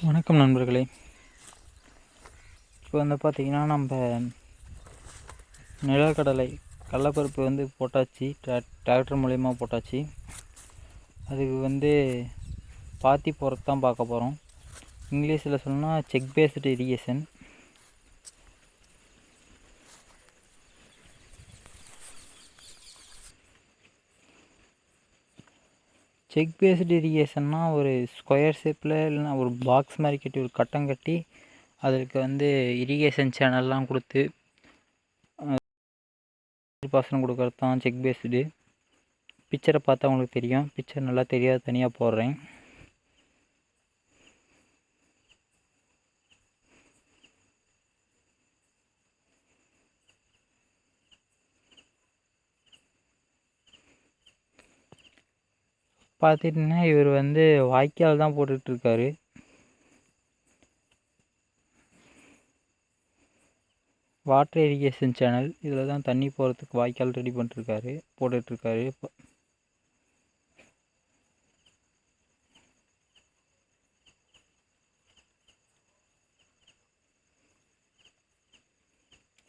வணக்கம் நண்பர்களே. இப்போ பார்த்திங்கன்னா நம்ம நிலக்கடலை கடலைப்பருப்பு போட்டாச்சு. டிராக்டர் மூலயமா போட்டாச்சு. அதுக்கு பாத்தி போகிறது தான் பார்க்க போகிறோம். இங்கிலீஷில் சொன்னால் check based irrigation. Check based இரிகேஷன்னா ஒரு ஸ்கொயர் ஷேப்பில் இல்லைனா ஒரு பாக்ஸ் மாதிரி கட்டி ஒரு கட்டம் கட்டி அதற்கு இரிகேஷன் சேனல்லாம் கொடுத்து பாசனம் கொடுக்கறது தான் செக் பேஸ்டு. பிக்சரை பார்த்தா உங்களுக்கு தெரியும். பிக்சர் நல்லா தெரியாது, தனியாக போடுறேன். பார்த்துட்டிங்கன்னா இவர் வாய்க்கால் தான் போட்டுட்ருக்காரு. Water irrigation channel. இதில் தான் தண்ணி போகிறதுக்கு வாய்க்கால் ரெடி போட்டுட்ருக்காரு.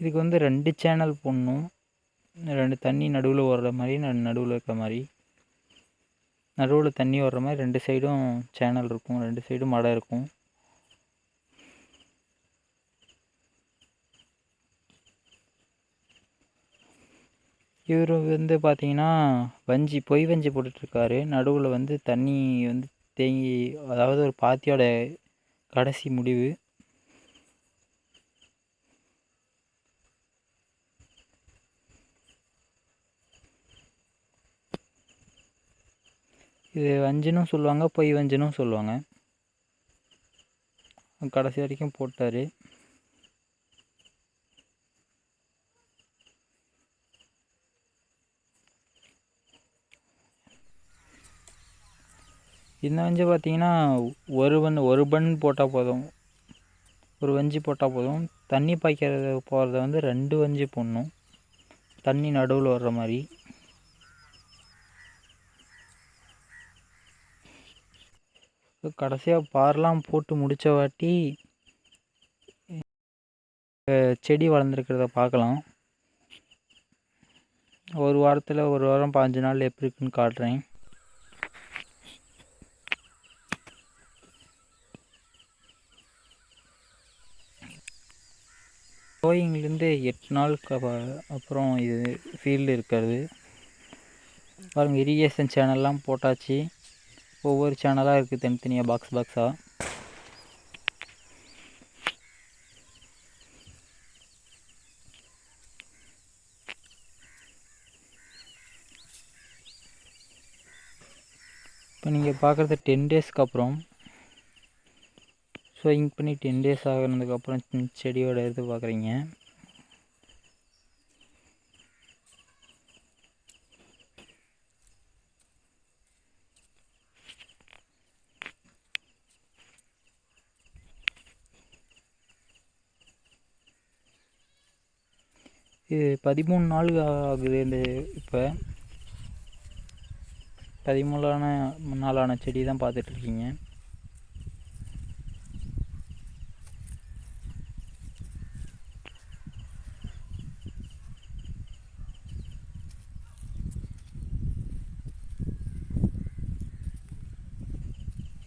இதுக்கு 2 சேனல் போடணும். 2 தண்ணி நடுவில் ஓடுற மாதிரி, நடுவில் இருக்கிற மாதிரி, நடுவில் தண்ணி ஓடுற மாதிரி 2 சைடும் சேனல் இருக்கும். 2 சைடும் மடை இருக்கும். இவர் பார்த்தீங்கன்னா பொய் வஞ்சி போட்டுட்ருக்காரு. நடுவில் தண்ணி தேங்கி, அதாவது ஒரு பாத்தியோட கடைசி முடிவு. இது வஞ்சினும் சொல்லுவாங்க, பொய் வஞ்சினும் சொல்லுவாங்க. கடைசி வரைக்கும் போட்டார். இந்த வஞ்சி பார்த்தீங்கன்னா ஒரு பன் போட்டால் போதும், ஒரு வஞ்சி போட்டால் போதும். தண்ணி பாய்க்கிறது போகிறத 2 வஞ்சி போடணும், தண்ணி நடுவில் வர்ற மாதிரி. கடைசியாக பார்லாம் போட்டு முடித்த வாட்டி செடி வளர்ந்துருக்கிறத பார்க்கலாம். ஒரு வாரத்தில், ஒரு வாரம் 5 நாள் எப்படி இருக்குன்னு காட்டுறேன். கோயிங்லேருந்து 8 நாளுக்கு அப்புறம் இது ஃபீல்டு இருக்கிறது பாருங்கள். இரிகேஷன் சேனல்லாம் போட்டாச்சு. ஒவ்வொரு சேனலாக இருக்குது, தனித்தனியாக பாக்ஸாக. இப்போ நீங்கள் பார்க்குறது 10 டேஸ்க்கு அப்புறம். ஸோயிங் பண்ணி 10 டேஸ் ஆகினதுக்கப்புறம் செடியோட இது பார்க்குறீங்க. இது 13 நாள் ஆகுது. இப்போ 13 நாளான செடி தான் பார்த்துட்ருக்கீங்க.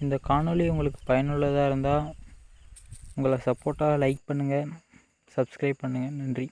இந்த காணொளி உங்களுக்கு பயனுள்ளதாக இருந்தால் உங்களை சப்போர்ட்டாக லைக் பண்ணுங்கள், சப்ஸ்கிரைப் பண்ணுங்கள். நன்றி.